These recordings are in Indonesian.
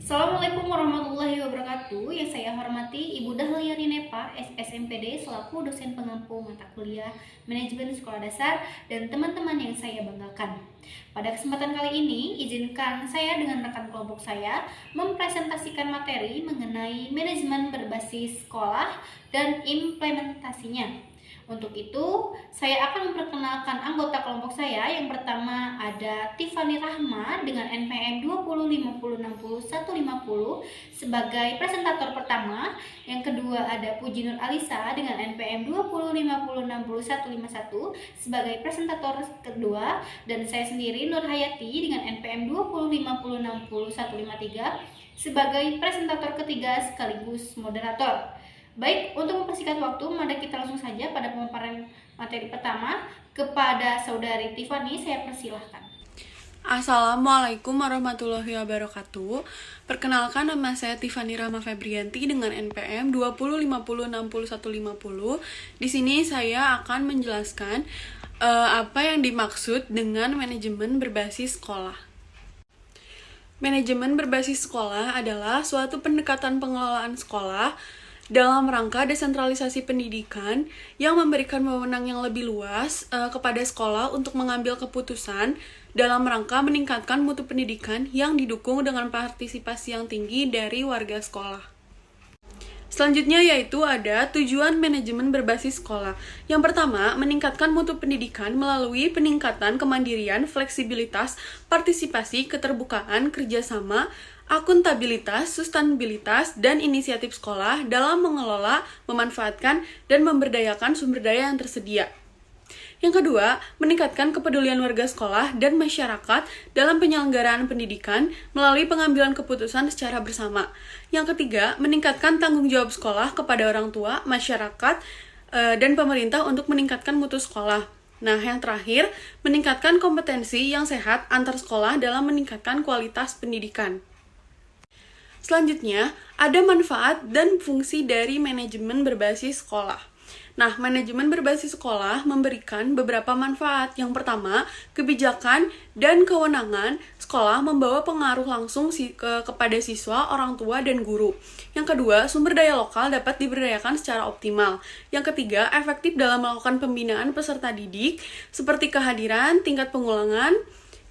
Assalamualaikum warahmatullahi wabarakatuh. Yang saya hormati Ibu Dahlia Ninepa, SSMPD selaku dosen pengampu mata kuliah Manajemen Sekolah Dasar dan teman-teman yang saya banggakan. Pada kesempatan kali ini, izinkan saya dengan rekan kelompok saya mempresentasikan materi mengenai manajemen berbasis sekolah dan implementasinya. Untuk itu, saya akan memperkenalkan anggota kelompok saya. Yang pertama ada Tiffany Rahma dengan NPM 2050606150 sebagai presentator pertama. Yang kedua ada Puji Nur Alisa dengan NPM 2050606151 sebagai presentator kedua. Dan saya sendiri Nur Hayati dengan NPM 2050606153 sebagai presentator ketiga sekaligus moderator. Baik, untuk mempersingkat waktu, mari kita langsung saja pada pemaparan materi pertama. Kepada Saudari Tiffany, saya persilahkan. Assalamualaikum warahmatullahi wabarakatuh. Perkenalkan, nama saya Tiffany Rahma Febrianti dengan NPM 2050606150. Di sini saya akan menjelaskan apa yang dimaksud dengan manajemen berbasis sekolah. Manajemen berbasis sekolah adalah suatu pendekatan pengelolaan sekolah dalam rangka desentralisasi pendidikan yang memberikan wewenang yang lebih luas kepada sekolah untuk mengambil keputusan dalam rangka meningkatkan mutu pendidikan yang didukung dengan partisipasi yang tinggi dari warga sekolah. Selanjutnya yaitu ada tujuan manajemen berbasis sekolah. Yang pertama, meningkatkan mutu pendidikan melalui peningkatan kemandirian, fleksibilitas, partisipasi, keterbukaan, kerjasama, akuntabilitas, sustainabilitas, dan inisiatif sekolah dalam mengelola, memanfaatkan, dan memberdayakan sumber daya yang tersedia. Yang kedua, meningkatkan kepedulian warga sekolah dan masyarakat dalam penyelenggaraan pendidikan melalui pengambilan keputusan secara bersama. Yang ketiga, meningkatkan tanggung jawab sekolah kepada orang tua, masyarakat, dan pemerintah untuk meningkatkan mutu sekolah. Nah, yang terakhir, meningkatkan kompetensi yang sehat antar sekolah dalam meningkatkan kualitas pendidikan. Selanjutnya, ada manfaat dan fungsi dari manajemen berbasis sekolah. Nah, manajemen berbasis sekolah memberikan beberapa manfaat. Yang pertama, kebijakan dan kewenangan sekolah membawa pengaruh langsung kepada siswa, orang tua, dan guru. Yang kedua, sumber daya lokal dapat diberdayakan secara optimal. Yang ketiga, efektif dalam melakukan pembinaan peserta didik, seperti kehadiran, tingkat pengulangan,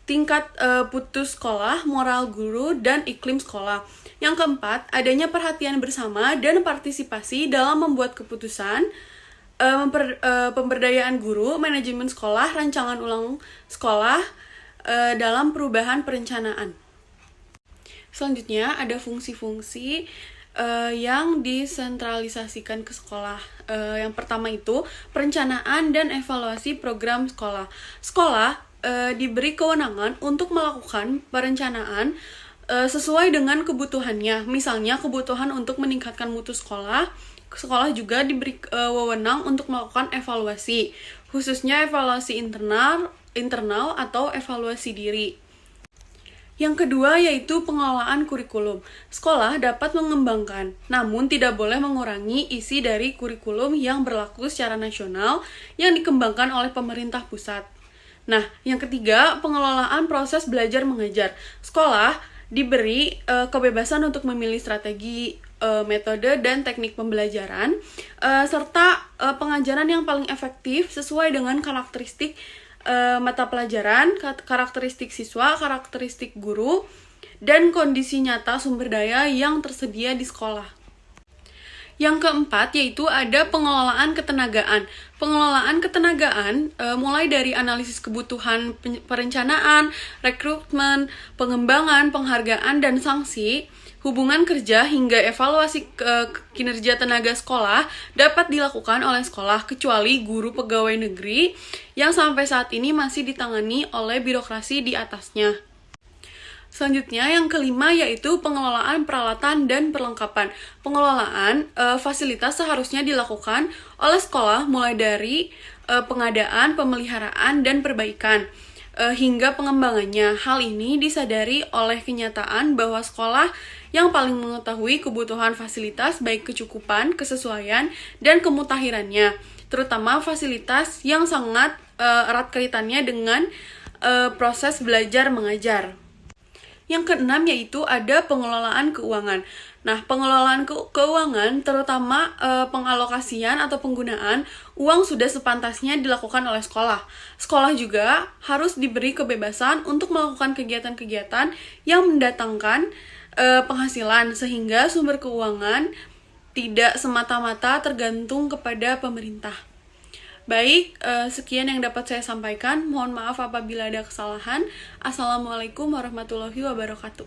tingkat putus sekolah, moral guru, dan iklim sekolah. Yang keempat, adanya perhatian bersama dan partisipasi dalam membuat keputusan, pemberdayaan guru, manajemen sekolah, rancangan ulang sekolah dalam perubahan perencanaan. Selanjutnya ada fungsi-fungsi yang disentralisasikan ke sekolah. Yang pertama itu perencanaan dan evaluasi program sekolah. Sekolah diberi kewenangan untuk melakukan perencanaan sesuai dengan kebutuhannya. Misalnya kebutuhan untuk meningkatkan mutu sekolah. Sekolah juga diberi wewenang untuk melakukan evaluasi, khususnya evaluasi internal atau evaluasi diri. Yang kedua yaitu pengelolaan kurikulum. Sekolah dapat mengembangkan, namun tidak boleh mengurangi isi dari kurikulum yang berlaku secara nasional yang dikembangkan oleh pemerintah pusat. Nah, yang ketiga, pengelolaan proses belajar mengajar. Sekolah diberi kebebasan untuk memilih strategi, metode, dan teknik pembelajaran, serta pengajaran yang paling efektif sesuai dengan karakteristik mata pelajaran, karakteristik siswa, karakteristik guru, dan kondisi nyata sumber daya yang tersedia di sekolah. Yang keempat yaitu ada pengelolaan ketenagaan. Pengelolaan ketenagaan mulai dari analisis kebutuhan perencanaan, rekrutmen, pengembangan, penghargaan, dan sanksi, hubungan kerja hingga evaluasi kinerja tenaga sekolah dapat dilakukan oleh sekolah kecuali guru pegawai negeri yang sampai saat ini masih ditangani oleh birokrasi di atasnya. Selanjutnya yang kelima yaitu pengelolaan peralatan dan perlengkapan. Pengelolaan fasilitas seharusnya dilakukan oleh sekolah mulai dari pengadaan, pemeliharaan, dan perbaikan hingga pengembangannya. Hal ini disadari oleh kenyataan bahwa sekolah yang paling mengetahui kebutuhan fasilitas baik kecukupan, kesesuaian, dan kemutahirannya, terutama fasilitas yang sangat erat kaitannya dengan proses belajar mengajar. Yang keenam yaitu ada pengelolaan keuangan. Nah, pengelolaan keuangan terutama pengalokasian atau penggunaan uang sudah sepantasnya dilakukan oleh sekolah. Sekolah juga harus diberi kebebasan untuk melakukan kegiatan-kegiatan yang mendatangkan penghasilan sehingga sumber keuangan tidak semata-mata tergantung kepada pemerintah. Baik, sekian yang dapat saya sampaikan. Mohon maaf apabila ada kesalahan. Assalamualaikum warahmatullahi wabarakatuh.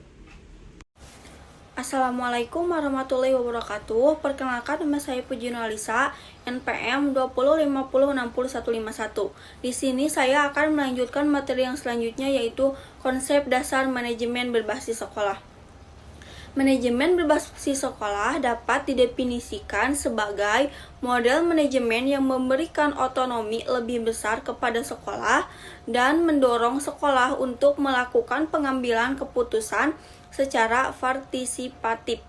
Assalamualaikum warahmatullahi wabarakatuh. Perkenalkan, nama saya Puji Nuralisa, NPM 20506051. Di sini saya akan melanjutkan materi yang selanjutnya, yaitu konsep dasar manajemen berbasis sekolah. Manajemen berbasis sekolah dapat didefinisikan sebagai model manajemen yang memberikan otonomi lebih besar kepada sekolah dan mendorong sekolah untuk melakukan pengambilan keputusan secara partisipatif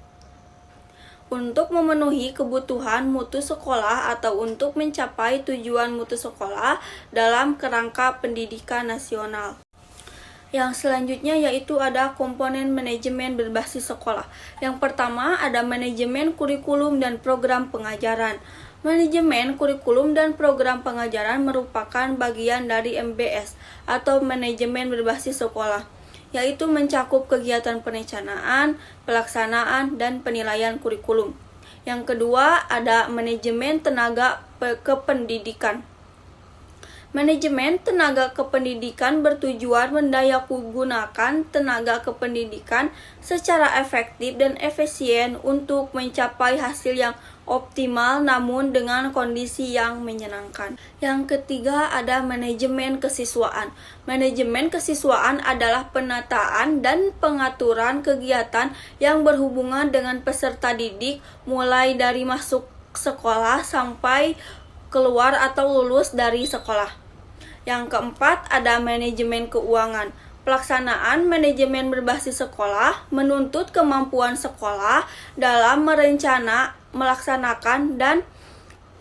untuk memenuhi kebutuhan mutu sekolah atau untuk mencapai tujuan mutu sekolah dalam kerangka pendidikan nasional. Yang selanjutnya yaitu ada komponen manajemen berbasis sekolah. Yang pertama ada manajemen kurikulum dan program pengajaran. Manajemen kurikulum dan program pengajaran merupakan bagian dari MBS atau manajemen berbasis sekolah, yaitu mencakup kegiatan perencanaan, pelaksanaan, dan penilaian kurikulum. Yang kedua ada manajemen tenaga kependidikan. Manajemen tenaga kependidikan bertujuan mendayagunakan tenaga kependidikan secara efektif dan efisien untuk mencapai hasil yang optimal namun dengan kondisi yang menyenangkan. Yang ketiga ada manajemen kesiswaan. Manajemen kesiswaan adalah penataan dan pengaturan kegiatan yang berhubungan dengan peserta didik mulai dari masuk sekolah sampai keluar atau lulus dari sekolah. Yang keempat ada manajemen keuangan. Pelaksanaan manajemen berbasis sekolah menuntut kemampuan sekolah dalam merencana, melaksanakan, dan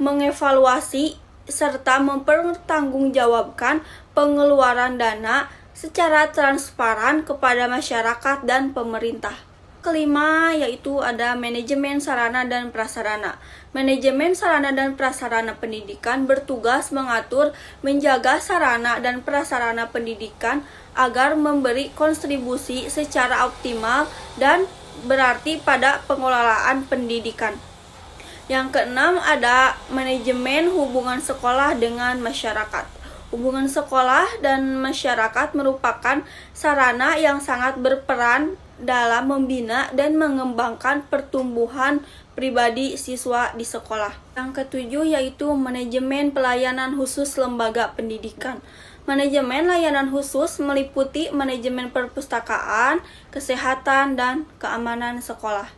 mengevaluasi serta mempertanggungjawabkan pengeluaran dana secara transparan kepada masyarakat dan pemerintah. Kelima yaitu ada manajemen sarana dan prasarana. Manajemen sarana dan prasarana pendidikan bertugas mengatur, menjaga sarana dan prasarana pendidikan agar memberi kontribusi secara optimal dan berarti pada pengelolaan pendidikan. Yang keenam ada manajemen hubungan sekolah dengan masyarakat. Hubungan sekolah dan masyarakat merupakan sarana yang sangat berperan dalam membina dan mengembangkan pertumbuhan pribadi siswa di sekolah. Yang ketujuh yaitu manajemen pelayanan khusus lembaga pendidikan. Manajemen layanan khusus meliputi manajemen perpustakaan, kesehatan, dan keamanan sekolah.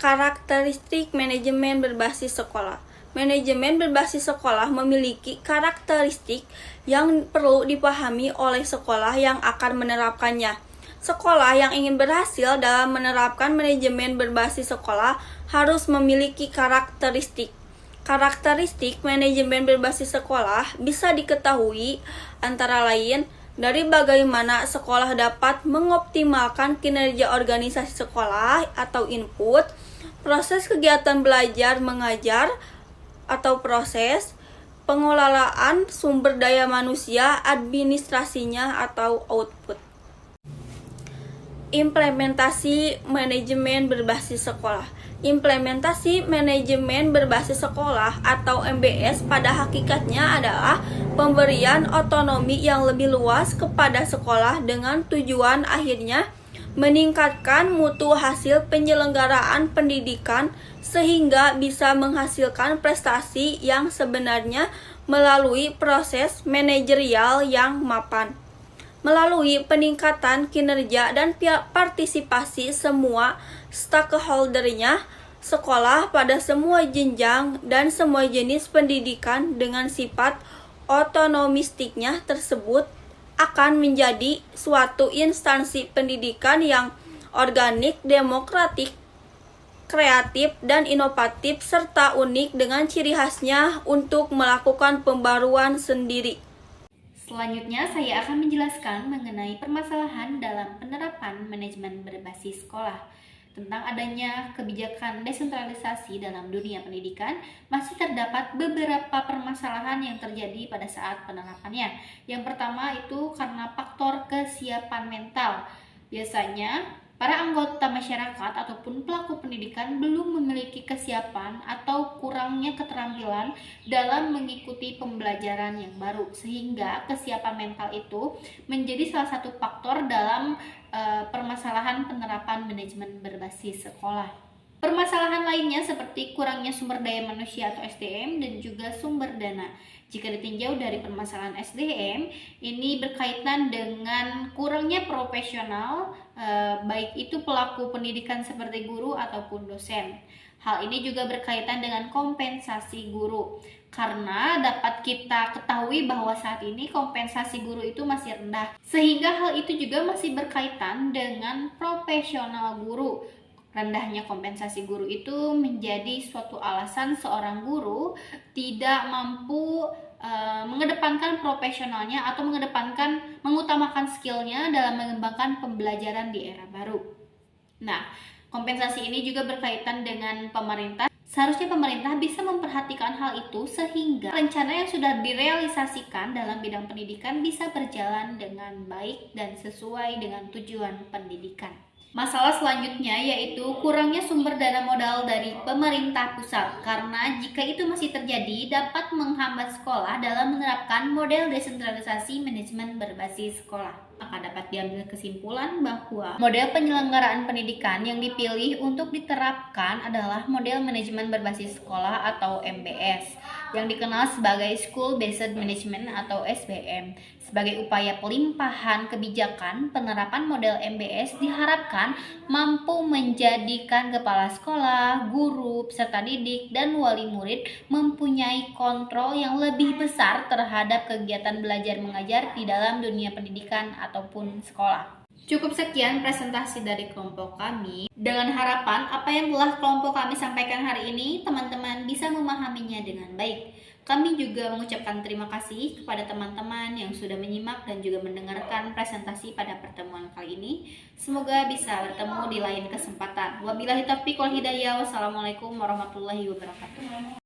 Karakteristik manajemen berbasis sekolah. Manajemen berbasis sekolah memiliki karakteristik yang perlu dipahami oleh sekolah yang akan menerapkannya. Sekolah yang ingin berhasil dalam menerapkan manajemen berbasis sekolah harus memiliki karakteristik. Karakteristik manajemen berbasis sekolah bisa diketahui antara lain dari bagaimana sekolah dapat mengoptimalkan kinerja organisasi sekolah atau input, proses kegiatan belajar mengajar atau proses, pengelolaan sumber daya manusia, administrasinya atau output. Implementasi manajemen berbasis sekolah. Implementasi manajemen berbasis sekolah atau MBS pada hakikatnya adalah pemberian otonomi yang lebih luas kepada sekolah dengan tujuan akhirnya meningkatkan mutu hasil penyelenggaraan pendidikan sehingga bisa menghasilkan prestasi yang sebenarnya melalui proses manajerial yang mapan. Melalui peningkatan kinerja dan partisipasi semua stakeholdernya, sekolah pada semua jenjang dan semua jenis pendidikan dengan sifat otonomistiknya tersebut akan menjadi suatu instansi pendidikan yang organik, demokratik, kreatif, dan inovatif serta unik dengan ciri khasnya untuk melakukan pembaruan sendiri. Selanjutnya, saya akan menjelaskan mengenai permasalahan dalam penerapan manajemen berbasis sekolah. Tentang adanya kebijakan desentralisasi dalam dunia pendidikan, masih terdapat beberapa permasalahan yang terjadi pada saat penerapannya. Yang pertama itu karena faktor kesiapan mental. Biasanya, para anggota masyarakat ataupun pelaku pendidikan belum memiliki kesiapan atau kurangnya keterampilan dalam mengikuti pembelajaran yang baru, sehingga kesiapan mental itu menjadi salah satu faktor dalam permasalahan penerapan manajemen berbasis sekolah. Permasalahan lainnya seperti kurangnya sumber daya manusia atau SDM dan juga sumber dana. Jika ditinjau dari permasalahan SDM, ini berkaitan dengan kurangnya profesional, baik itu pelaku pendidikan seperti guru ataupun dosen. Hal ini juga berkaitan dengan kompensasi guru, karena dapat kita ketahui bahwa saat ini kompensasi guru itu masih rendah, sehingga hal itu juga masih berkaitan dengan profesional guru. Rendahnya kompensasi guru itu menjadi suatu alasan seorang guru tidak mampu mengedepankan profesionalnya atau mengutamakan skillnya dalam mengembangkan pembelajaran di era baru. Nah, kompensasi ini juga berkaitan dengan pemerintah. Seharusnya pemerintah bisa memperhatikan hal itu sehingga rencana yang sudah direalisasikan dalam bidang pendidikan bisa berjalan dengan baik dan sesuai dengan tujuan pendidikan. Masalah selanjutnya yaitu kurangnya sumber dana modal dari pemerintah pusat, karena jika itu masih terjadi dapat menghambat sekolah dalam menerapkan model desentralisasi manajemen berbasis sekolah. Maka dapat diambil kesimpulan bahwa model penyelenggaraan pendidikan yang dipilih untuk diterapkan adalah model manajemen berbasis sekolah atau MBS, yang dikenal sebagai School Based Management atau SBM. Sebagai upaya pelimpahan kebijakan, penerapan model MBS diharapkan mampu menjadikan kepala sekolah, guru, peserta didik, dan wali murid mempunyai kontrol yang lebih besar terhadap kegiatan belajar mengajar di dalam dunia pendidikan ataupun sekolah. Cukup sekian presentasi dari kelompok kami. Dengan harapan apa yang telah kelompok kami sampaikan hari ini, teman-teman bisa memahaminya dengan baik. Kami juga mengucapkan terima kasih kepada teman-teman yang sudah menyimak dan juga mendengarkan presentasi pada pertemuan kali ini. Semoga bisa bertemu di lain kesempatan. Wabillahi taufiq wal hidayah. Wassalamualaikum warahmatullahi wabarakatuh.